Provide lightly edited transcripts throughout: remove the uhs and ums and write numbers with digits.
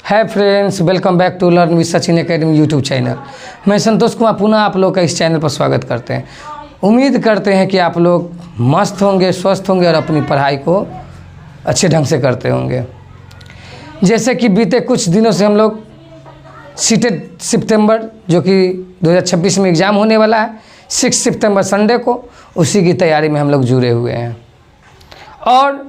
Hi friends, welcome back to learn with Sachin academy YouTube channel. मैं संतोष कुमार पुनः आप लोग का इस चैनल पर स्वागत करते हैं। उम्मीद करते हैं कि आप लोग मस्त होंगे, स्वस्थ होंगे और अपनी पढ़ाई को अच्छे ढंग से करते होंगे। जैसे कि बीते कुछ दिनों से हम लोग सीटेड सितंबर जो कि 2026 में एग्ज़ाम होने वाला है 6 सितंबर संडे को, उसी की तैयारी में हम लोग जुड़े हुए हैं। और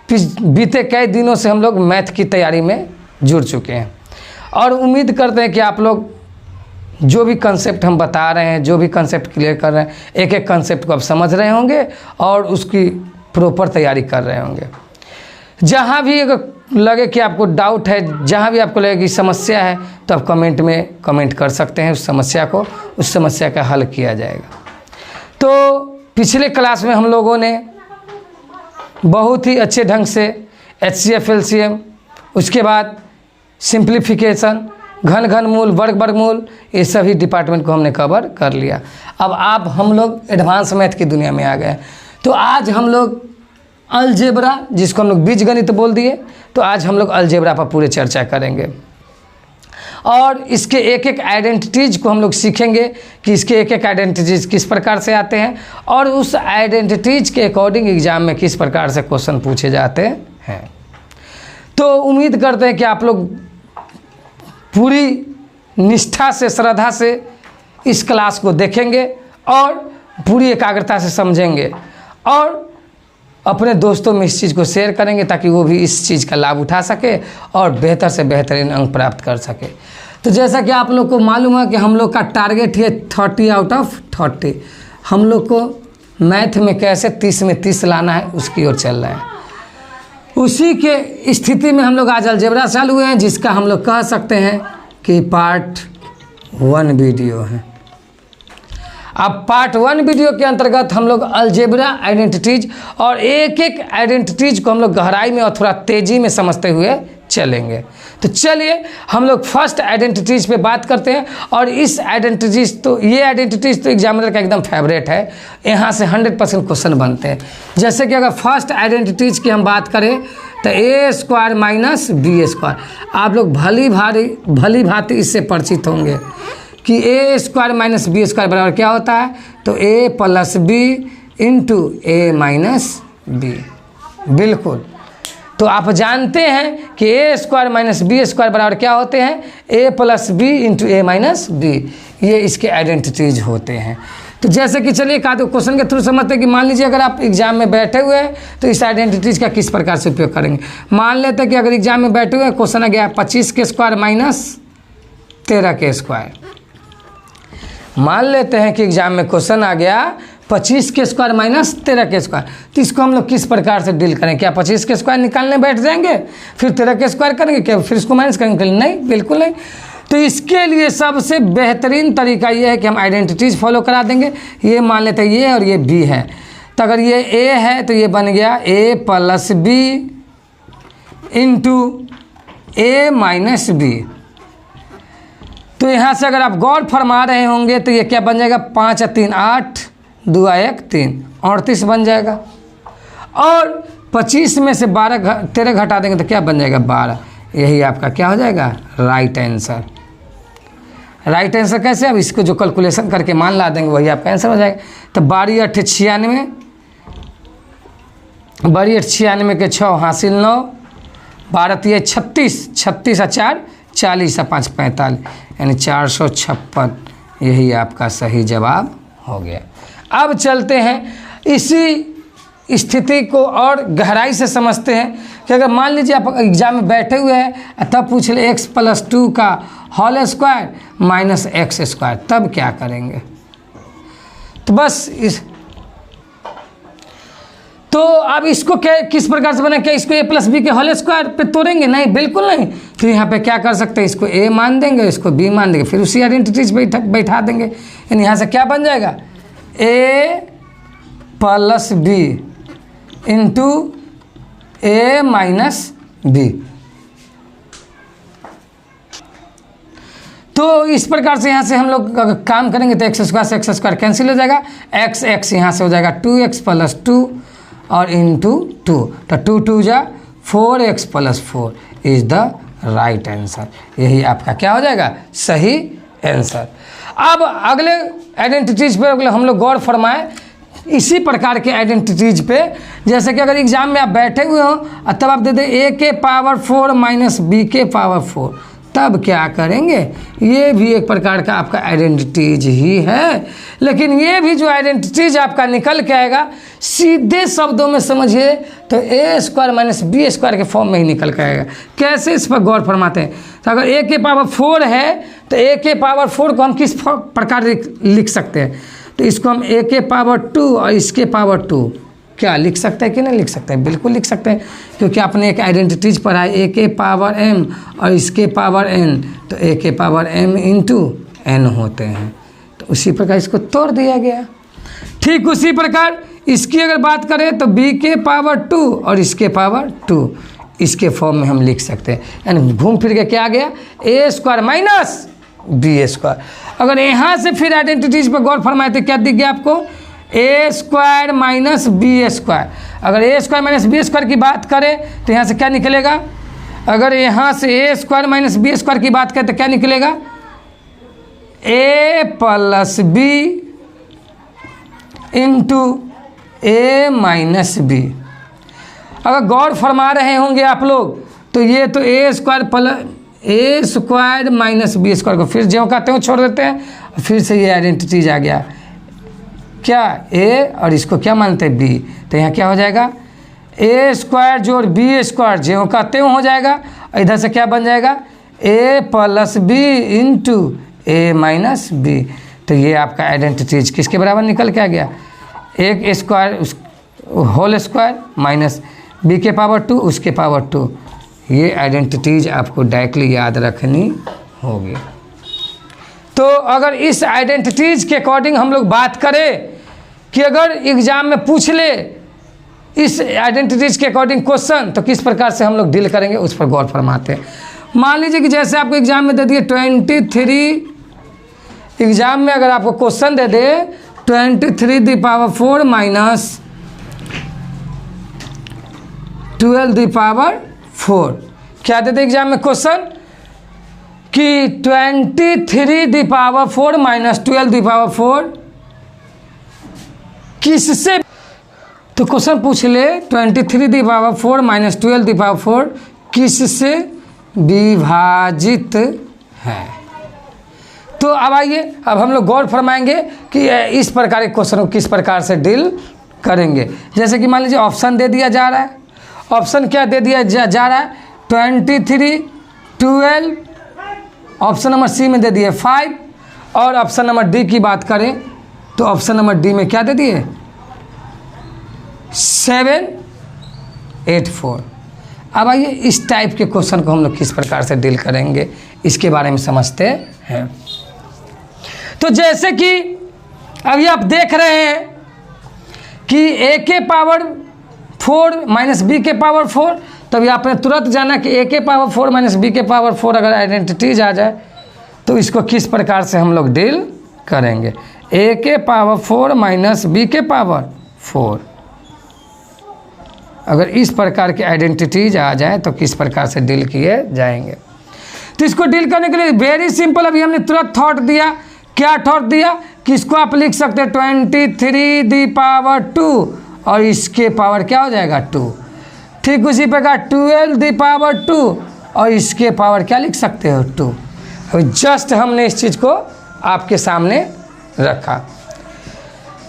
बीते कई दिनों से हम लोग मैथ की तैयारी में जुड़ चुके हैं और उम्मीद करते हैं कि आप लोग जो भी कंसेप्ट हम बता रहे हैं, जो भी कंसेप्ट क्लियर कर रहे हैं, एक एक कंसेप्ट को आप समझ रहे होंगे और उसकी प्रॉपर तैयारी कर रहे होंगे। जहाँ भी अगर लगे कि आपको डाउट है, जहाँ भी आपको लगे कि समस्या है, तो आप कमेंट में कमेंट कर सकते हैं। उस समस्या का हल किया जाएगा। तो पिछले क्लास में हम लोगों ने बहुत ही अच्छे ढंग से HCF LCM, उसके बाद सिंप्लीफिकेशन, घन मूल, वर्गमूल, ये सभी डिपार्टमेंट को हमने कवर कर लिया। अब आप हम लोग एडवांस मैथ की दुनिया में आ गए। तो आज हम लोग अलजेब्रा, जिसको हम लोग बीजगणित बोल दिए, तो आज हम लोग अलजेब्रा पर पूरे चर्चा करेंगे और इसके एक एक आइडेंटिटीज़ को हम लोग सीखेंगे कि इसके एक एक आइडेंटिटीज़ किस प्रकार से आते हैं और उस आइडेंटिटीज़ के अकॉर्डिंग एग्ज़ाम में किस प्रकार से क्वेश्चन पूछे जाते हैं। तो उम्मीद करते हैं कि आप लोग पूरी निष्ठा से, श्रद्धा से इस क्लास को देखेंगे और पूरी एकाग्रता से समझेंगे और अपने दोस्तों में इस चीज़ को शेयर करेंगे ताकि वो भी इस चीज़ का लाभ उठा सके और बेहतर से बेहतरीन अंक प्राप्त कर सके। तो जैसा कि आप लोग को मालूम है कि हम लोग का टारगेट है 30 आउट ऑफ 30। हम लोग को मैथ में कैसे 30 में 30 लाना है, उसकी ओर चल रहा है। उसी के स्थिति में हम लोग आज अलजेब्रा चालू हुए हैं, जिसका हम लोग कह सकते हैं कि पार्ट 1 वीडियो है। अब पार्ट 1 वीडियो के अंतर्गत हम लोग अलजेब्रा आइडेंटिटीज़ और एक एक आइडेंटिटीज़ को हम लोग गहराई में और थोड़ा तेज़ी में समझते हुए चलेंगे। तो चलिए हम लोग फर्स्ट आइडेंटिटीज़ पे बात करते हैं। और इस आइडेंटिटीज़ तो ये आइडेंटिटीज़ तो एग्जामिनर का एकदम फेवरेट है, यहाँ से 100% क्वेश्चन बनते हैं। जैसे कि अगर फर्स्ट आइडेंटिटीज़ की हम बात करें तो a² माइनस b²। आप लोग भली भांति इससे परिचित होंगे कि a² माइनस b² बराबर क्या होता है, तो a plus B into a minus B. बिल्कुल, तो आप जानते हैं कि a² माइनस b² बराबर क्या होते हैं, a plus B into a minus B. ये इसके आइडेंटिटीज़ होते हैं। तो जैसे कि चलिए क्वेश्चन के थ्रू समझते हैं कि मान लीजिए अगर आप एग्जाम में बैठे हुए हैं तो इस आइडेंटिटीज़ का किस प्रकार से उपयोग करेंगे। मान लेते हैं कि अगर एग्जाम में बैठे हुए हैं, क्वेश्चन आ गया 25² माइनस 13²। मान लेते हैं कि एग्जाम में क्वेश्चन आ गया 25² माइनस 13²। तो इसको हम लोग किस प्रकार से डील करें? क्या 25² निकालने बैठ जाएंगे फिर 13² करेंगे, क्या फिर इसको माइनस करेंगे? नहीं, बिल्कुल नहीं। तो इसके लिए सबसे बेहतरीन तरीका ये है कि हम आइडेंटिटीज़ फॉलो करा देंगे। ये मान लेते हैं ये और ये बी है, तो अगर ये ए है तो ये बन गया a plus B into a minus B. तो यहाँ से अगर आप गौर फरमा रहे होंगे तो ये क्या बन जाएगा, 5 और 3 8, 2 और 1 3, 38 बन जाएगा। और 25 में से 13 घटा देंगे तो क्या बन जाएगा, 12। यही आपका क्या हो जाएगा, राइट आंसर। राइट आंसर कैसे, अब इसको जो कैलकुलेशन करके मान ला देंगे वही आपका आंसर हो जाएगा। तो 12 8 96, 12 8 96 के 6 हासिल 9, 12 3 36, 36 और 4 40 और 5 45, यानी 456। यही आपका सही जवाब हो गया। अब चलते हैं इसी स्थिति को और गहराई से समझते हैं कि अगर मान लीजिए आप एग्जाम में बैठे हुए हैं तब पूछ ले x प्लस 2 का होल स्क्वायर माइनस x², तब क्या करेंगे? तो बस तो अब इसको क्या किस प्रकार से बना, क्या इसको a प्लस बी के होल स्क्वायर पे तोड़ेंगे? नहीं, बिल्कुल नहीं। फिर यहाँ पे क्या कर सकते हैं, इसको a मान देंगे, इसको b मान देंगे, फिर उसी आइडेंटिटीज बैठा देंगे। यानी यहाँ से क्या बन जाएगा, a plus B into a minus B. तो इस प्रकार से यहाँ से हम लोग अगर काम करेंगे तो x² से x² कैंसिल हो जाएगा, x यहाँ से हो जाएगा 2x प्लस 2 और इंटू 2, तो 2 2 जा 4x plus 4 is the right answer. यही आपका क्या हो जाएगा, सही आंसर। अब अगले आइडेंटिटीज पे अगले हम लोग गौर फरमाएं, इसी प्रकार के आइडेंटिटीज पे, जैसे कि अगर एग्जाम में आप बैठे हुए हो और तब आप दे दें a के पावर 4 माइनस b के पावर 4, तब क्या करेंगे, ये भी एक प्रकार का आपका आइडेंटिटीज ही है। लेकिन ये भी जो आइडेंटिटीज आपका निकल के आएगा, सीधे शब्दों में समझिए तो ए स्क्वायर माइनस बी स्क्वायर के फॉर्म में ही निकल के आएगा। कैसे, इस पर गौर फरमाते हैं। तो अगर ए के पावर 4 है तो ए के पावर 4 को हम किस प्रकार लिख सकते हैं, तो इसको हम ए के पावर 2 और इसके पावर 2 क्या लिख सकते हैं कि नहीं लिख सकते हैं, बिल्कुल लिख सकते हैं, क्योंकि आपने एक आइडेंटिटीज पढ़ा है, ए के पावर m और इसके पावर n, तो ए के पावर m इंटू n होते हैं। तो उसी प्रकार इसको तोड़ दिया गया। ठीक उसी प्रकार इसकी अगर बात करें तो b के पावर 2 और इसके पावर 2, इसके फॉर्म में हम लिख सकते हैं। यानी घूम फिर के क्या आ गया, ए स्क्वायर माइनस बी स्क्वायर। अगर यहाँ से फिर आइडेंटिटीज पर गौर फरमाए तो क्या दिख गया आपको, ए स्क्वायर माइनस बी स्क्वायर। अगर ए स्क्वायर माइनस बी स्क्वायर की बात करें तो यहाँ से क्या निकलेगा, अगर यहाँ से A square minus B square की बात करें तो क्या निकलेगा, ए प्लस बी इंटू ए माइनस बी। अगर गौर फरमा रहे होंगे आप लोग तो ये तो ए स्क्वायर प्लस ए स्क्वायर माइनस बी स्क्वायर को फिर जो कहते हो छोड़ देते हैं, फिर से ये आइडेंटिटीज आ गया, क्या ए और इसको क्या मानते हैं बी, तो यहाँ क्या हो जाएगा, ए स्क्वायर जोड़ बी स्क्वायर जो कहते हो जाएगा, इधर से क्या बन जाएगा, ए प्लस बी इंटू ए माइनस बी। तो ये आपका आइडेंटिटीज किसके बराबर निकल के आ गया, एक square whole square minus B के पावर 2 उसके पावर 2। ये आइडेंटिटीज आपको डायरेक्टली याद रखनी होगी। तो अगर इस आइडेंटिटीज के अकॉर्डिंग हम लोग बात करें कि अगर एग्जाम में पूछ ले इस आइडेंटिटीज के अकॉर्डिंग क्वेश्चन, तो किस प्रकार से हम लोग डील करेंगे उस पर गौर फरमाते हैं। मान लीजिए कि जैसे आपको एग्जाम में दे दिए 23, एग्जाम में अगर आपको क्वेश्चन दे दे 23⁴ माइनस 12⁴, क्या देते एग्जाम में क्वेश्चन कि 23⁴ माइनस 12⁴ किससे, तो क्वेश्चन पूछ ले 23⁴ माइनस 12⁴ किससे विभाजित है। तो अब आइए, अब हम लोग गौर फरमाएंगे कि इस प्रकार के क्वेश्चन को किस प्रकार से डील करेंगे। जैसे कि मान लीजिए ऑप्शन दे दिया जा रहा है, ऑप्शन क्या दे दिया जा रहा है 23, 12, ऑप्शन नंबर सी में दे दिए 5, और ऑप्शन नंबर डी की बात करें तो ऑप्शन नंबर डी में क्या दे दिए 7, 8, 4। अब आइए इस टाइप के क्वेश्चन को हम लोग किस प्रकार से डील करेंगे इसके बारे में समझते हैं। तो जैसे कि अभी आप देख रहे हैं कि ए के पावर 4 माइनस बी के पावर 4, तभी आपने तुरंत जाना कि ए के पावर 4 माइनस बी के पावर 4 अगर आइडेंटिटीज आ जाए तो इसको किस प्रकार से हम लोग डील करेंगे। ए के पावर 4 माइनस बी के पावर 4, अगर इस प्रकार के आइडेंटिटीज आ जाए तो किस प्रकार से डील किए जाएंगे। तो इसको डील करने के लिए वेरी सिंपल, अभी हमने तुरंत थॉट दिया, क्या थॉट दिया कि इसको आप लिख सकते हैं 23⁴ और इसके पावर क्या हो जाएगा 2। ठीक उसी प्रकार 12⁴ और इसके पावर क्या लिख सकते हो 2। अभी जस्ट हमने इस चीज़ को आपके सामने रखा,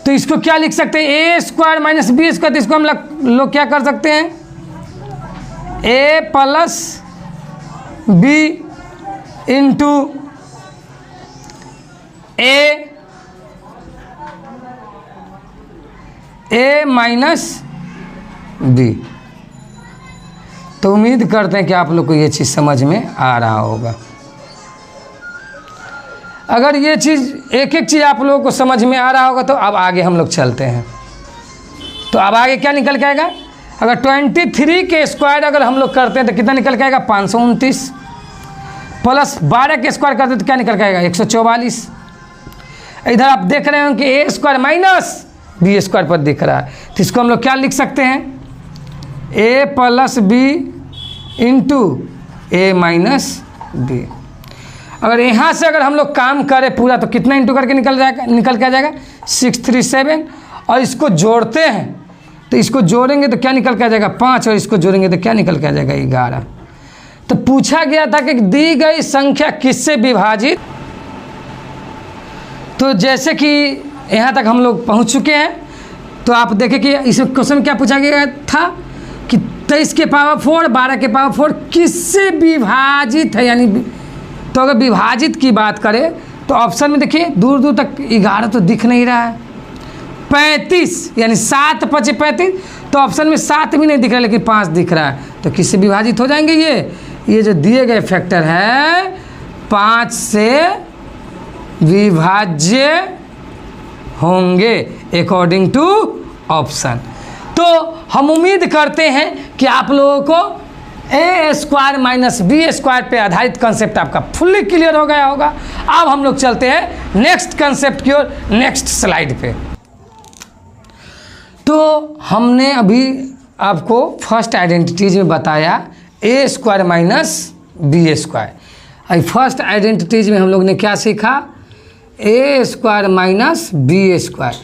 तो इसको क्या लिख सकते हैं ए स्क्वायर माइनस बी स्क्वायर, तो इसको हम लोग क्या कर सकते हैं ए प्लस बी इंटू ए माइनस बी। तो उम्मीद करते हैं कि आप लोग को ये चीज़ समझ में आ रहा होगा। अगर ये चीज़ एक एक चीज़ आप लोगों को समझ में आ रहा होगा तो अब आगे हम लोग चलते हैं। तो अब आगे क्या निकल के आएगा, अगर 23 के स्क्वायर अगर हम लोग करते हैं तो कितना निकल के आएगा 529, प्लस 12 के स्क्वायर करते हैं तो क्या निकल के आएगा 144। इधर आप देख रहे हो कि ए स्क्वायर माइनस बी स्क्वायर पर दिख रहा है, तो इसको हम लोग क्या लिख सकते हैं ए प्लस बी इंटू ए माइनस बी। अगर यहाँ से अगर हम लोग काम करें पूरा तो कितना इंटू करके निकल के आ जाएगा 637। और इसको जोड़ते हैं तो इसको जोड़ेंगे तो क्या निकल के आ जाएगा 5, और इसको जोड़ेंगे तो क्या निकल के आ जाएगा 11। तो पूछा गया था कि दी गई संख्या किससे विभाजित। तो जैसे कि यहाँ तक हम लोग पहुँच चुके हैं, तो आप देखें कि इस क्वेश्चन में क्या पूछा गया था कि 23 के पावर 4 12 के पावर 4 किससे विभाजित है। यानी तो अगर विभाजित की बात करें तो ऑप्शन में देखिए दूर दूर तक 11 तो दिख नहीं रहा है। 35 यानी 7 5 35, तो ऑप्शन में 7 भी नहीं दिख रहा है लेकिन 5 दिख रहा है। तो किससे विभाजित हो जाएंगे ये जो दिए गए फैक्टर है 5 से विभाज्य होंगे अकॉर्डिंग टू ऑप्शन। तो हम उम्मीद करते हैं कि आप लोगों को ए स्क्वायर माइनस बी स्क्वायर पे आधारित कंसेप्ट आपका फुल्ली क्लियर हो गया होगा। अब हम लोग चलते हैं नेक्स्ट कंसेप्ट की ओर, नेक्स्ट स्लाइड पे। तो हमने अभी आपको फर्स्ट आइडेंटिटीज में बताया ए स्क्वायर माइनस बी स्क्वायर। अभी फर्स्ट आइडेंटिटीज में हम लोग ने क्या सीखा, ए स्क्वायर माइनस बी स्क्वायर।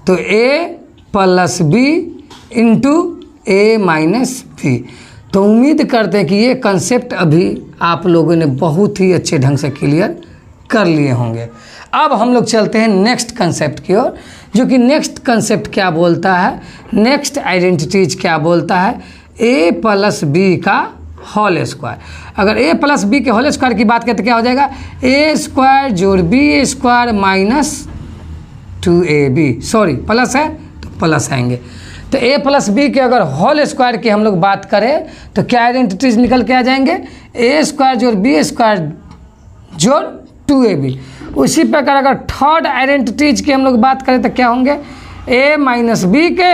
तो ए प्लस बी इंटू ए माइनस बी। तो उम्मीद करते हैं कि ये कंसेप्ट अभी आप लोगों ने बहुत ही अच्छे ढंग से क्लियर कर लिए होंगे। अब हम लोग चलते हैं नेक्स्ट कंसेप्ट की ओर, जो कि नेक्स्ट कंसेप्ट क्या बोलता है, नेक्स्ट आइडेंटिटीज क्या बोलता है, ए प्लस बी का होल स्क्वायर। अगर ए प्लस बी के होल स्क्वायर की बात करते क्या हो जाएगा, ए स्क्वायर जोड़ B square minus 2ab। Sorry plus है तो प्लस आएंगे। तो ए प्लस बी के अगर होल स्क्वायर की हम लोग बात करें तो क्या आइडेंटिटीज निकल के आ जाएंगे, ए स्क्वायर जोड़ बी स्क्वायर जोड़ 2ab। उसी प्रकार अगर थर्ड आइडेंटिटीज की हम लोग बात करें तो क्या होंगे, ए माइनस बी के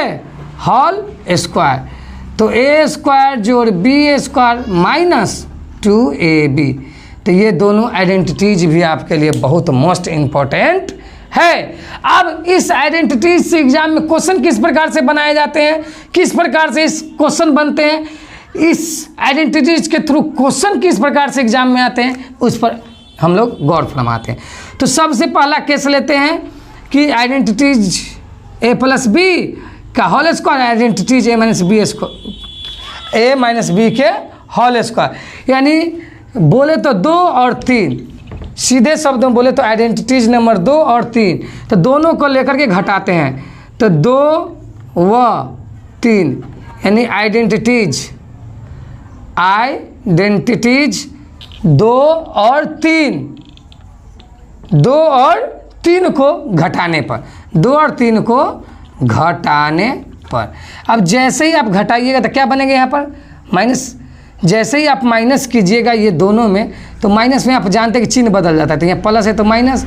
होल स्क्वायर। तो ए स्क्वायर जोड़ बी स्क्वायर माइनस 2ab। तो ये दोनों आइडेंटिटीज भी आपके लिए बहुत मोस्ट इम्पॉर्टेंट है। अब इस आइडेंटिटीज से एग्जाम में क्वेश्चन किस प्रकार से बनाए जाते हैं, किस प्रकार से इस क्वेश्चन बनते हैं, इस आइडेंटिटीज के थ्रू क्वेश्चन किस प्रकार से एग्जाम में आते हैं, उस पर हम लोग गौर फरमाते हैं। तो सबसे पहला केस लेते हैं कि आइडेंटिटीज ए प्लस बी का होल स्क्वायर, आइडेंटिटीज ए माइनस बी स्क्वायर, ए माइनस बी के होल स्क्वायर। यानी बोले तो 2 और 3, सीधे शब्दों में बोले तो आइडेंटिटीज नंबर 2 और 3, तो दोनों को लेकर के घटाते हैं। तो 2 व 3 यानी आइडेंटिटीज 2 और 3, 2 और 3 को घटाने पर, 2 और 3 को घटाने पर। अब जैसे ही आप घटाइएगा तो क्या बनेगा यहाँ पर माइनस। जैसे ही आप माइनस कीजिएगा ये दोनों में, तो माइनस में आप जानते हैं कि चिन्ह बदल जाता है। तो यहाँ प्लस है तो माइनस,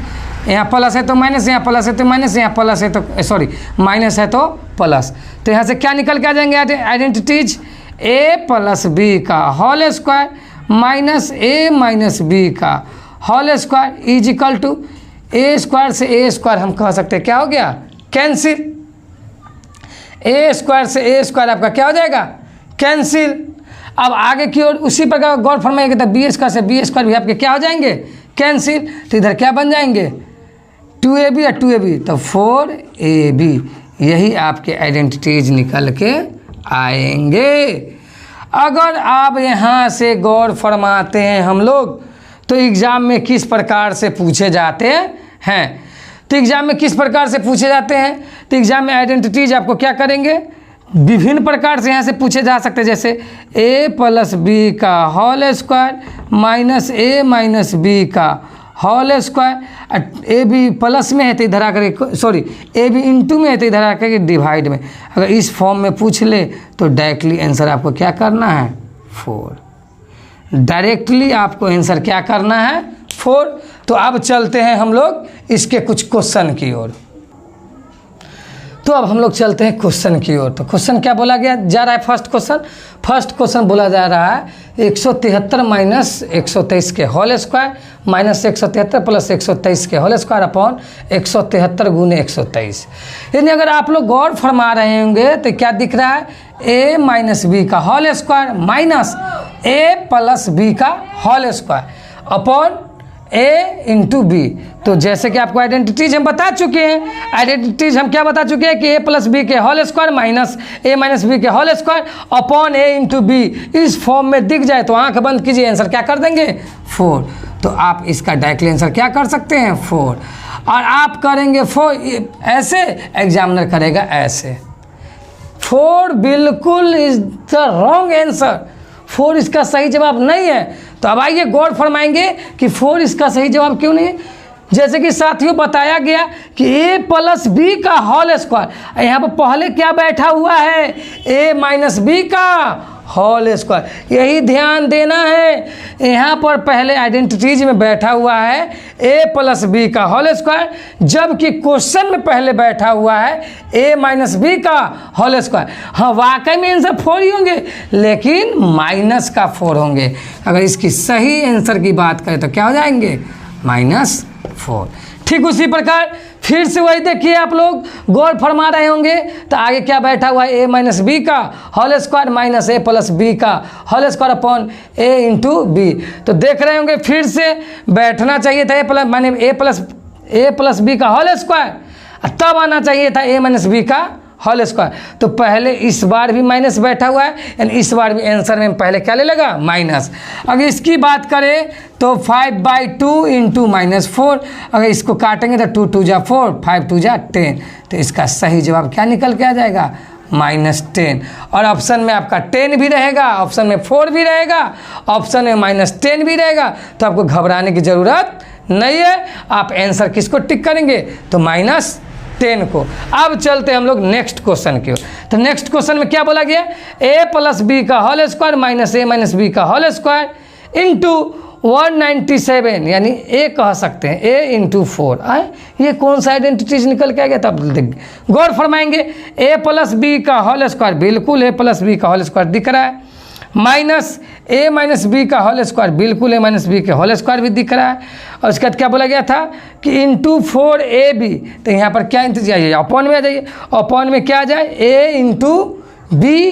यहाँ प्लस है तो माइनस, यहाँ प्लस है तो माइनस, यहाँ प्लस है तो सॉरी माइनस है तो प्लस। तो यहाँ से क्या निकल के आ जाएंगे आइडेंटिटीज, ए प्लस बी का whole square minus A minus B का whole square is equal to A square से ए स्क्वायर हम कह सकते हैं क्या हो गया, कैंसिल। ए स्क्वायर से ए स्क्वायर आपका क्या हो जाएगा, कैंसिल। अब आगे की ओर उसी प्रकार गौर फरमाइएगा तो बी स्क्वायर से बी स्क्वायर भी आपके क्या हो जाएंगे, कैंसिल। तो इधर क्या बन जाएंगे 2ab या 2ab, तो 4ab। यही आपके आइडेंटिटीज निकल के आएंगे। अगर आप यहाँ से गौर फरमाते हैं हम लोग तो एग्ज़ाम में किस प्रकार से पूछे जाते हैं, तो एग्ज़ाम में किस प्रकार से पूछे जाते हैं, तो एग्ज़ाम में आइडेंटिटीज आपको क्या करेंगे, विभिन्न प्रकार से यहाँ से पूछे जा सकते हैं। जैसे ए प्लस बी का whole square minus A minus B का whole square. A B plus में है तो इधर आकर, सॉरी ए बी इंटू में है तो इधर आकर के डिवाइड में। अगर इस फॉर्म में पूछ ले तो डायरेक्टली आंसर आपको क्या करना है 4। डायरेक्टली आपको आंसर क्या करना है 4। तो अब चलते हैं हम लोग इसके कुछ क्वेश्चन की ओर। तो अब हम लोग चलते हैं क्वेश्चन की ओर। तो क्वेश्चन क्या बोला गया जा रहा है? फर्स्ट क्वेश्चन बोला जा रहा है 173 माइनस 123 के होल स्क्वायर माइनस 173 प्लस 123 के होल स्क्वायर अपॉन 173 गुने 123। यानी अगर आप लोग गौर फरमा रहे होंगे तो क्या दिख रहा है? a माइनस बी का whole square minus a plus B का whole square upon a into B. तो जैसे कि आपको आइडेंटिटीज हम बता चुके हैं, आइडेंटिटीज हम क्या बता चुके हैं कि a प्लस बी के whole square minus a minus B के whole square upon a into B इस फॉर्म में दिख जाए तो आंख बंद कीजिए, आंसर क्या कर देंगे? 4। तो आप इसका डायरेक्टली आंसर क्या कर सकते हैं? 4। और आप करेंगे 4 ऐसे, एग्जामिनर करेगा ऐसे। 4 बिल्कुल इज द रॉन्ग आंसर, 4 इसका सही जवाब नहीं है। तो अब आइए गौर फरमाएंगे कि 4 इसका सही जवाब क्यों नहीं है। जैसे कि साथियों बताया गया कि a प्लस बी का होल स्क्वायर, यहाँ पर पहले क्या बैठा हुआ है? a माइनस बी का होल स्क्वायर। यही ध्यान देना है, यहाँ पर पहले आइडेंटिटीज में बैठा हुआ है a प्लस बी का होल स्क्वायर, जबकि क्वेश्चन में पहले बैठा हुआ है a माइनस बी का होल स्क्वायर। हाँ वाकई में आंसर 4 ही होंगे, लेकिन माइनस का 4 होंगे। अगर इसकी सही आंसर की बात करें तो क्या हो जाएंगे? -4। ठीक उसी प्रकार फिर से वही देखिए, आप लोग गौर फरमा रहे होंगे तो आगे क्या बैठा हुआ है? a माइनस बी का whole square minus a plus B का whole square upon a into B. तो देख रहे होंगे फिर से बैठना चाहिए था a प्लस माने a प्लस बी का होल स्क्वायर, तब आना चाहिए था a माइनस बी का होल स्क्वायर। तो पहले इस बार भी माइनस बैठा हुआ है, यानी इस बार भी आंसर में पहले क्या ले लेगा? माइनस। अगर इसकी बात करें तो 5/2 इंटू -4, अगर इसको काटेंगे तो 2 2 जा 4, 5 2 जा 10। तो इसका सही जवाब क्या निकल के आ जाएगा? -10। और ऑप्शन में आपका 10 भी रहेगा, ऑप्शन में 4 भी रहेगा, ऑप्शन में -10 भी रहेगा। तो आपको घबराने की ज़रूरत नहीं है। आप आंसर किसको टिक करेंगे? तो -10 को। अब चलते हैं हम लोग नेक्स्ट क्वेश्चन की ओर। तो नेक्स्ट क्वेश्चन में क्या बोला गया? a प्लस बी का whole square minus a minus B का होल स्क्वायर इंटू 197, यानी a कह सकते हैं a इंटू 4। आए ये कौन सा आइडेंटिटीज निकल के आ गया? तब गौर फरमाएंगे। a प्लस बी का होल स्क्वायर, बिल्कुल a प्लस बी का होल स्क्वायर दिख रहा है, माइनस a माइनस बी का होल स्क्वायर, बिल्कुल a माइनस बी के होल स्क्वायर भी दिख रहा है। और उसके बाद क्या बोला गया था कि इंटू 4ab। तो यहाँ पर क्या इंतजार, अपॉन में आ जाइए, अपॉन में क्या आ जाए? a into B.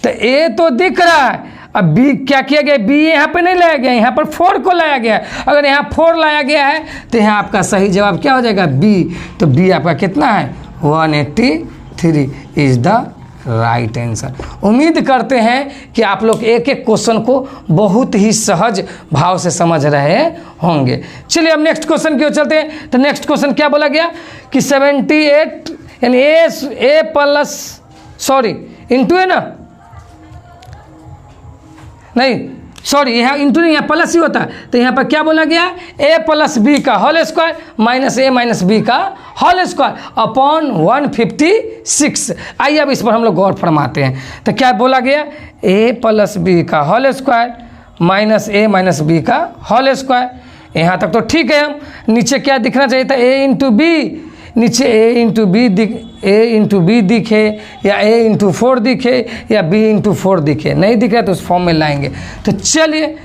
तो a तो दिख रहा है, अब b क्या किया गया? b यहाँ पे नहीं लाया गया, यहाँ पर 4 को लाया गया है। अगर यहाँ 4 लाया गया है तो यहाँ आपका सही जवाब क्या हो जाएगा? b। तो b आपका कितना है? 183 इज द राइट आंसर। उम्मीद करते हैं कि आप लोग एक एक क्वेश्चन को बहुत ही सहज भाव से समझ रहे होंगे। चलिए अब नेक्स्ट क्वेश्चन की ओर चलते हैं। तो नेक्स्ट क्वेश्चन क्या बोला गया कि 78 यानी a प्लस सॉरी इंटू है ना, नहीं सॉरी यहाँ इंटू नहीं, यहाँ प्लस ही होता है। तो यहाँ पर क्या बोला गया? a प्लस बी का whole square minus a minus B का होल स्क्वायर अपॉन 156। आइए अब इस पर हम लोग गौर फरमाते हैं। तो क्या बोला गया? a प्लस बी का whole square minus a minus B का होल स्क्वायर। यहाँ तक तो ठीक है। हम नीचे क्या दिखना चाहिए था? a इंटू बी, नीचे a इंटू बी दिखे या a इंटू 4 दिखे या b इंटू 4 दिखे, नहीं दिख रहा तो उस फॉर्म में लाएंगे। तो चलिए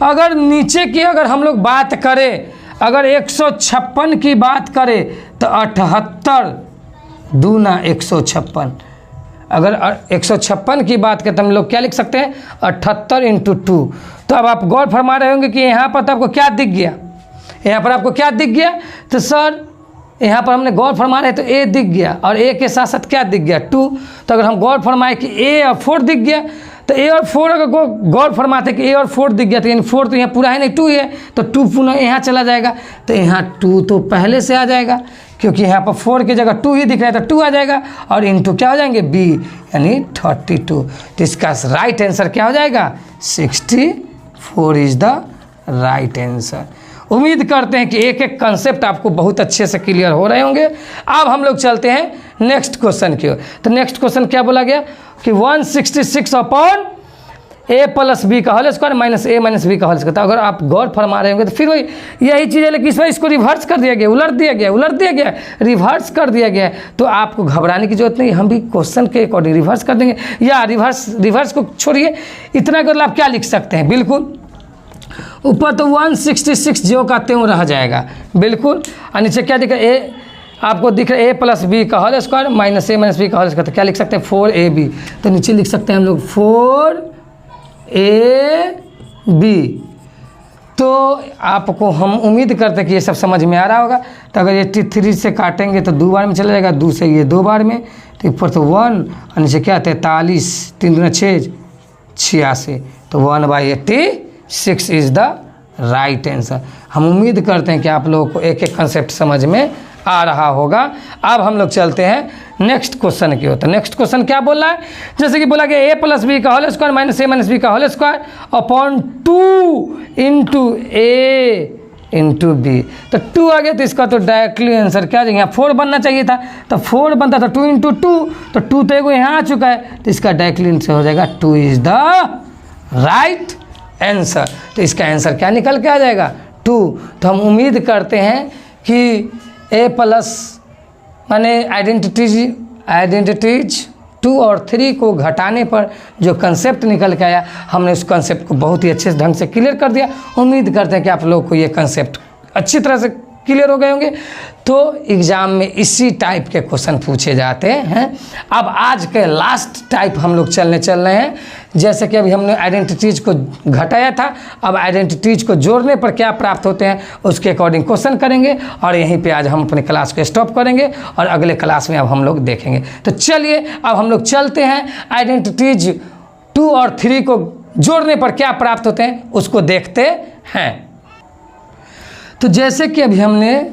अगर नीचे की अगर हम लोग बात करें, अगर 156 की बात करें तो 78 दूना 156। अगर 156 की बात करें तो हम लोग क्या लिख सकते हैं? 78 इंटू 2। तो अब आप गौर फरमा रहे होंगे कि यहाँ पर तो आपको क्या दिख गया? यहाँ पर आपको क्या दिख गया? तो सर यहाँ पर हमने गौर फरमा रहे तो a दिख गया और a के साथ साथ क्या दिख गया? 2। तो अगर हम गौर फरमाए कि a और 4 दिख गया, तो a और 4 अगर गौर फरमाते कि a और 4 दिख गया तो यानी 4 तो यहाँ पूरा है नहीं, 2 ही है, तो 2 पुनः यहाँ चला जाएगा। तो यहाँ 2 तो पहले से आ जाएगा, क्योंकि यहाँ पर 4 की जगह 2 ही दिख रहा है तो 2 आ जाएगा और इंटू क्या हो जाएंगे? b यानी 32। तो इसका राइट आंसर क्या हो जाएगा? 64 इज द राइट आंसर। उम्मीद करते हैं कि एक एक कंसेप्ट आपको बहुत अच्छे से क्लियर हो रहे होंगे। अब हम लोग चलते हैं नेक्स्ट क्वेश्चन की ओर। तो नेक्स्ट क्वेश्चन क्या बोला गया कि 166 अपॉन ए प्लस बी का whole square minus A minus B का होल स्क्वायर। तो अगर आप गौर फरमा रहे होंगे तो फिर वही यही चीज़ है, लेकिन इसको रिवर्स कर दिया गया, उलट दिया गया, रिवर्स कर दिया गया। तो आपको घबराने की जरूरत नहीं, हम भी क्वेश्चन के अकॉर्डिंग रिवर्स कर देंगे, या रिवर्स को छोड़िए, इतना कर आप क्या लिख सकते हैं, बिल्कुल ऊपर तो 166 जो का त्यों रह जाएगा, बिल्कुल। और नीचे क्या दिख रहा है, ए आपको दिख रहा है ए प्लस बी का whole square minus A minus B का होल स्क्वायर। तो क्या लिख सकते हैं 4ab, तो नीचे लिख सकते हैं हम लोग 4ab। तो आपको हम उम्मीद करते हैं कि ये सब समझ में आ रहा होगा। तो अगर ये 3 से काटेंगे तो 2 बार में चला जाएगा, 2 से ये 2 बार में, तो ऊपर तो 1 और नीचे क्या 43, 3 दूना 6, 86, तो 1/86 इज़ द राइट आंसर। हम उम्मीद करते हैं कि आप लोगों को एक एक कंसेप्ट समझ में आ रहा होगा। अब हम लोग चलते हैं नेक्स्ट क्वेश्चन की ओर। तो नेक्स्ट क्वेश्चन क्या बोल रहा है, जैसे कि बोला कि ए प्लस बी का whole square minus A minus B का होल स्क्वायर अपॉन 2 इंटू ए इंटू बी। तो 2 आ गया, तो इसका तो डायरेक्टली आंसर क्या आ जाएगा, 4 बनना चाहिए था, तो 4 बनता था 2 इंटू 2, तो 2 तो एगो यहाँ आ चुका है, तो इसका डायरेक्टली आंसर हो जाएगा 2 इज द राइट आंसर। तो इसका आंसर क्या निकल के आ जाएगा 2। तो हम उम्मीद करते हैं कि ए प्लस माने आइडेंटिटीज 2 और 3 को घटाने पर जो कंसेप्ट निकल के आया, हमने उस कंसेप्ट को बहुत ही अच्छे ढंग से क्लियर कर दिया। उम्मीद करते हैं कि आप लोग को ये कंसेप्ट अच्छी तरह से क्लियर हो गए होंगे। तो एग्ज़ाम में इसी टाइप के क्वेश्चन पूछे जाते हैं। अब आज के लास्ट टाइप हम लोग चल रहे हैं। जैसे कि अभी हमने आइडेंटिटीज़ को घटाया था, अब आइडेंटिटीज़ को जोड़ने पर क्या प्राप्त होते हैं उसके अकॉर्डिंग क्वेश्चन करेंगे, और यहीं पे आज हम अपने क्लास को स्टॉप करेंगे और अगले क्लास में अब हम लोग देखेंगे। तो चलिए अब हम लोग चलते हैं, आइडेंटिटीज़ 2 और 3 को जोड़ने पर क्या प्राप्त होते हैं उसको देखते हैं। तो जैसे कि अभी हमने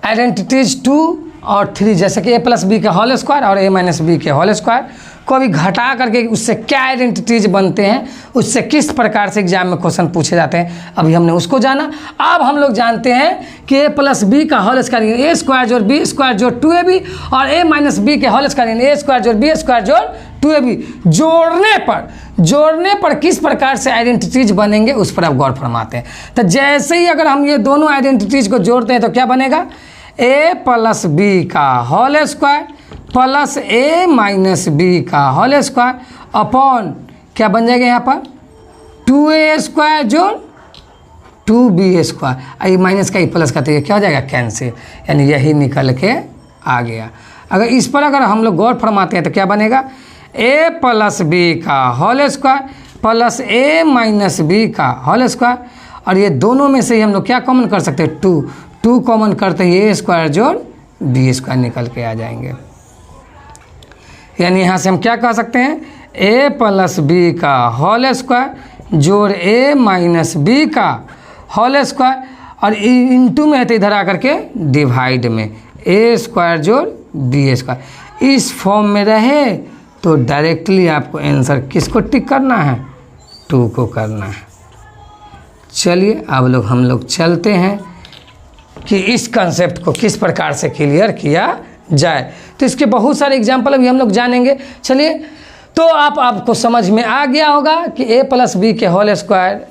आइडेंटिटीज़ 2 और 3, जैसे कि ए प्लस बी का होल स्क्वायर और ए माइनस बी के होल स्क्वायर को अभी घटा करके उससे क्या आइडेंटिटीज़ बनते हैं, उससे किस प्रकार से एग्जाम में क्वेश्चन पूछे जाते हैं, अभी हमने उसको जाना। अब हम लोग जानते हैं कि ए प्लस बी का होल स्क्वायर ए स्क्वायर जोड़ बी स्क्वायर जोड़ 2ab, और ए माइनस बी के होल स्क्वायर ए स्क्वायर जोड़ बी स्क्वायर जोड़ 2ab। जोड़ने पर किस प्रकार से आइडेंटिटीज़ बनेंगे उस पर आप गौर फरमाते हैं। तो जैसे ही अगर हम ये दोनों आइडेंटिटीज़ को जोड़ते हैं तो क्या बनेगा, ए प्लस बी का होल स्क्वायर प्लस ए माइनस बी का होल स्क्वायर अपॉन क्या बन जाएगा यहाँ पर 2a स्क्वायर जोड़ 2b स्क्वायर। ये माइनस का ही प्लस का, तो ये क्या हो जाएगा कैंसिल, यानी यही निकल के आ गया। अगर इस पर अगर हम लोग गौर फरमाते हैं तो क्या बनेगा, ए प्लस बी का होल स्क्वायर प्लस ए माइनस बी का होल स्क्वायर, और ये दोनों में से ही हम लोग क्या कॉमन कर सकते हैं 2 कॉमन करते ही ए स्क्वायर जोड़ बी स्क्वायर निकल के आ जाएंगे। यानी यहाँ से हम क्या कह सकते हैं, ए प्लस बी का होल स्क्वायर जोड़ ए माइनस बी का होल स्क्वायर, और इंटू में है तो इधर आकर के डिवाइड में ए स्क्वायर जोड़ बी स्क्वायर। इस फॉर्म में रहे तो डायरेक्टली आपको आंसर किसको टिक करना है, 2 को करना है। चलिए अब हम लोग चलते हैं कि इस कंसेप्ट को किस प्रकार से क्लियर किया जाए। तो इसके बहुत सारे एग्जाम्पल अभी हम लोग जानेंगे। चलिए, तो आपको समझ में आ गया होगा कि ए प्लस बी के होल स्क्वायर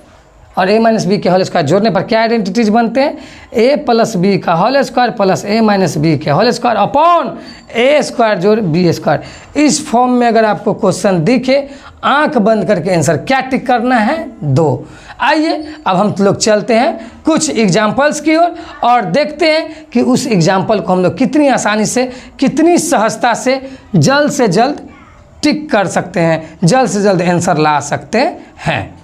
और ए माइनस बी के होल स्क्वायर जोड़ने पर क्या आइडेंटिटीज बनते हैं, ए प्लस बी का होल स्क्वायर प्लस ए माइनस बी के होल स्क्वायर अपॉन ए स्क्वायर जोड़ बी स्क्वायर। इस फॉर्म में अगर आपको क्वेश्चन दिखे, आंख बंद करके आंसर क्या टिक करना है, 2। आइए अब हम लोग चलते हैं कुछ एग्जाम्पल्स की ओर और देखते हैं कि उस एग्जाम्पल को हम लोग कितनी आसानी से, कितनी सहजता से जल्द टिक कर सकते हैं, जल्द से जल्द आंसर ला सकते हैं।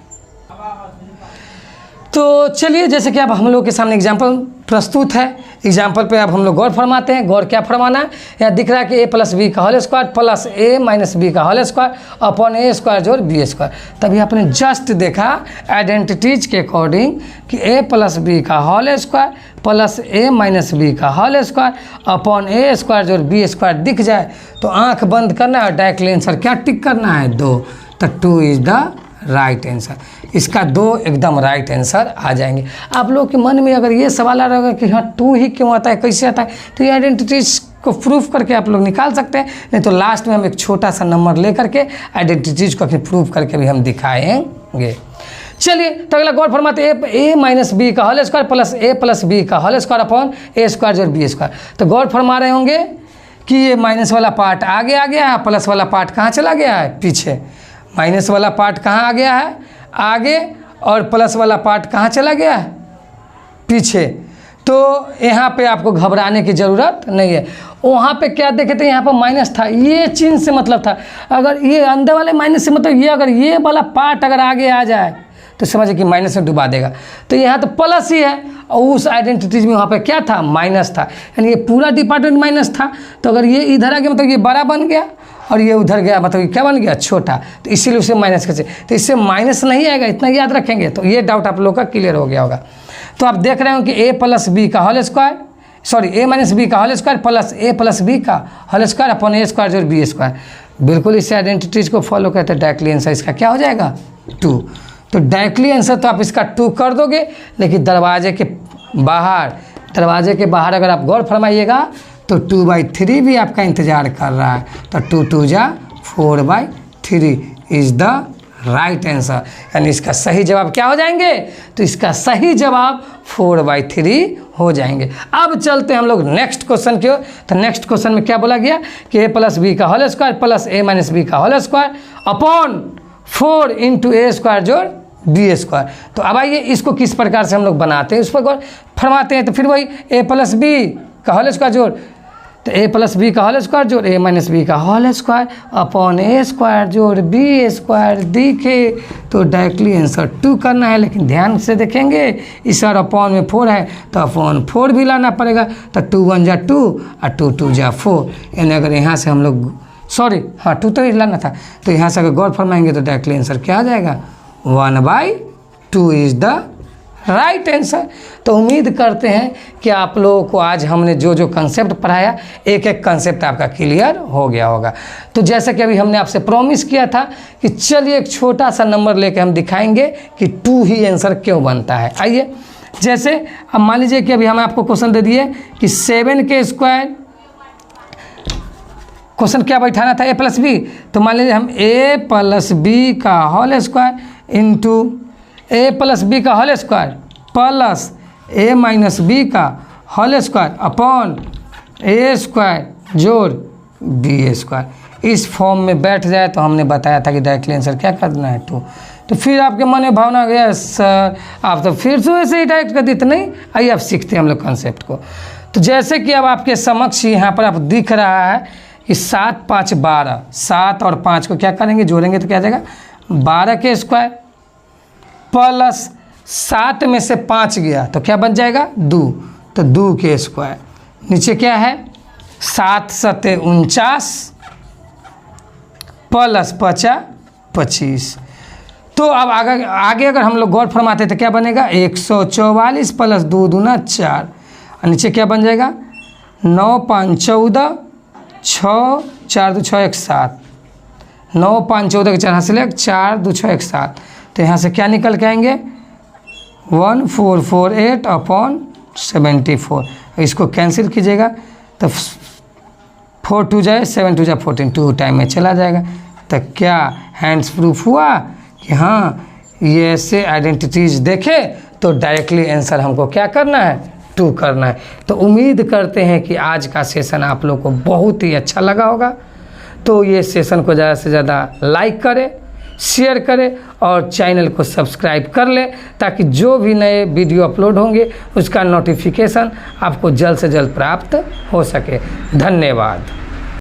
तो चलिए, जैसे कि अब हम लोग के सामने एग्जाम्पल प्रस्तुत है, एग्जाम्पल पे अब हम लोग गौर फरमाते हैं। गौर क्या फरमाना है, यहाँ दिख रहा है कि ए प्लस बी का होल स्क्वायर प्लस ए माइनस बी का होल स्क्वायर अपॉन ए स्क्वायर जोड़ बी स्क्वायर। तभी आपने जस्ट देखा आइडेंटिटीज के अकॉर्डिंग कि ए प्लस बी का होल स्क्वायर प्लस ए माइनस बी का होल स्क्वायर अपॉन ए स्क्वायर जोड़ बी स्क्वायर दिख जाए तो आँख बंद करना है और डायरेक्टली आंसर क्या टिक करना है, 2। तो 2 इज़ द राइट आंसर। इसका 2 एकदम राइट आंसर आ जाएंगे। आप लोग के मन में अगर ये सवाल आ रहा होगा कि हाँ 2 ही क्यों आता है, कैसे आता है, तो ये आइडेंटिटीज को प्रूफ करके आप लोग निकाल सकते हैं, नहीं तो लास्ट में हम एक छोटा सा नंबर ले करके आइडेंटिटीज को प्रूफ करके भी हम दिखाएंगे। चलिए तो अगला गौर फरमाते ए माइनस बी का होल स्क्वायर प्लस ए प्लस बी का होल स्क्वायर अपॉन ए स्क्वायर जोड़ बी स्क्वायर। तो गौर फरमा रहे होंगे कि ये माइनस वाला पार्ट आगे आ गया है, प्लस वाला पार्ट कहाँ चला गया है, पीछे। माइनस वाला पार्ट कहाँ आ गया है, आगे, और प्लस वाला पार्ट कहाँ चला गया है, पीछे। तो यहाँ पे आपको घबराने की ज़रूरत नहीं है। वहाँ पे क्या देखे थे, यहाँ पर माइनस था, ये चिन्ह से मतलब था। अगर ये अंदर वाले माइनस से मतलब ये, अगर ये वाला पार्ट अगर आगे आ जाए तो समझिए कि माइनस में डुबा देगा। तो यहाँ तो प्लस ही है, और उस आइडेंटिटीज में वहाँ पे क्या था, माइनस था, यानी ये पूरा डिपार्टमेंट माइनस था। तो अगर ये इधर आ गया मतलब ये बड़ा बन गया, और ये उधर गया मतलब ये क्या बन गया, छोटा। तो इसीलिए उसे माइनस कैसे, तो इससे माइनस नहीं आएगा, इतना याद रखेंगे। तो ये डाउट आप लोग का क्लियर हो गया होगा। तो आप देख रहे हो कि ए प्लस बी का होल स्क्वायर, सॉरी ए माइनस बी का होल स्क्वायर प्लस ए प्लस बी का होल स्क्वायर अपॉन ए स्क्वायर जोड़ बी स्क्वायर। बिल्कुल इस आइडेंटिटीज को फॉलो करते हैं। डायरेक्टली आंसर इसका क्या हो जाएगा, 2। तो डायरेक्टली आंसर तो आप इसका 2 कर दोगे, लेकिन दरवाजे के बाहर अगर आप गौर फरमाइएगा तो 2/3 भी आपका इंतजार कर रहा है। तो 2 2 जा 4/3 इज़ द राइट आंसर, यानी इसका सही जवाब क्या हो जाएंगे, तो इसका सही जवाब 4/3 हो जाएंगे। अब चलते हैं हम लोग नेक्स्ट क्वेश्चन की ओर। तो नेक्स्ट क्वेश्चन में क्या बोला गया कि ए प्लस बी का होल स्क्वायर प्लस ए माइनस बी का होल स्क्वायर अपॉन 4 इंटू ए स्क्वायर जोड़ बी स्क्वायर। तो अब आइए इसको किस प्रकार से हम लोग बनाते हैं, उस पर गौर फरमाते हैं। तो फिर वही ए प्लस बी का होल स्क्वायर जोड़, तो ए प्लस बी का होल स्क्वायर जोड़ ए माइनस बी का होल स्क्वायर अपॉन ए स्क्वायर जोड़ बी स्क्वायर दिखे। तो डायरेक्टली आंसर 2 करना है, लेकिन ध्यान से देखेंगे इस और अपॉन में 4 है, तो अपॉन 4 भी लाना पड़ेगा। तो 2 1 जा 2 और 2 2 जा 4, यानी अगर यहाँ से हम लोग, सॉरी हाँ 2 तो ही लाना था, तो यहाँ से अगर गौर फरमाएंगे तो डायरेक्टली आंसर क्या आ जाएगा, 1/2 इज़ द राइट आंसर। तो उम्मीद करते हैं कि आप लोगों को आज हमने जो जो कंसेप्ट पढ़ाया, एक एक कंसेप्ट आपका क्लियर हो गया होगा। तो जैसे कि अभी हमने आपसे प्रॉमिस किया था कि चलिए एक छोटा सा नंबर लेके हम दिखाएंगे कि 2 ही आंसर क्यों बनता है। आइए, जैसे अब मान लीजिए कि अभी हमें आपको क्वेश्चन दे दिए कि 7 के स्क्वायर, क्वेश्चन क्या बैठाना था, ए प्लस बी। तो मान लीजिए हम ए प्लस बी का होल स्क्वायर इंटू ए प्लस बी का होल स्क्वायर प्लस ए माइनस बी का होल स्क्वायर अपॉन ए स्क्वायर जोड़ बी स्क्वायर, इस फॉर्म में बैठ जाए तो हमने बताया था कि डायरेक्टली आंसर क्या करना है, 2। तो फिर आपके मन में भावना गया सर आप तो फिर से वैसे ही डायरेक्ट कर दी, तो नहीं। आइए अब सीखते हैं हम लोग कंसेप्ट को। तो जैसे कि अब आपके समक्ष यहाँ पर आप दिख रहा है कि 7 5 12, 7 और 5 को क्या करेंगे, जोड़ेंगे तो क्या आ जाएगा, 12 के स्क्वायर प्लस 7 में से 5 गया तो क्या बन जाएगा, 2, तो 2 के स्क्वायर। नीचे क्या है, 7 7 49 प्लस 50 25। तो अब आगे अगर हम लोग गौर फरमाते तो क्या बनेगा, 144 प्लस 2 दूना 4, और नीचे क्या बन जाएगा, 9 5 14 6 4 2 6 1 7, 9 5 14 के 4 हासिल 4 2 6 1 7। तो यहाँ से क्या निकल के आएंगे, 1448 अपॉन 74। इसको कैंसिल कीजिएगा तो 4 2 जाए 7 2 जा 14, 2 टाइम में चला जाएगा। तो क्या हैंड्स प्रूफ हुआ कि हाँ ये ऐसे आइडेंटिटीज देखे तो डायरेक्टली आंसर हमको क्या करना है, 2 करना है। तो उम्मीद करते हैं कि आज का सेशन आप लोग को बहुत ही अच्छा लगा होगा। तो ये सेशन को ज़्यादा से ज़्यादा लाइक करें, शेयर करें और चैनल को सब्सक्राइब कर लें, ताकि जो भी नए वीडियो अपलोड होंगे उसका नोटिफिकेशन आपको जल्द से जल्द प्राप्त हो सके। धन्यवाद।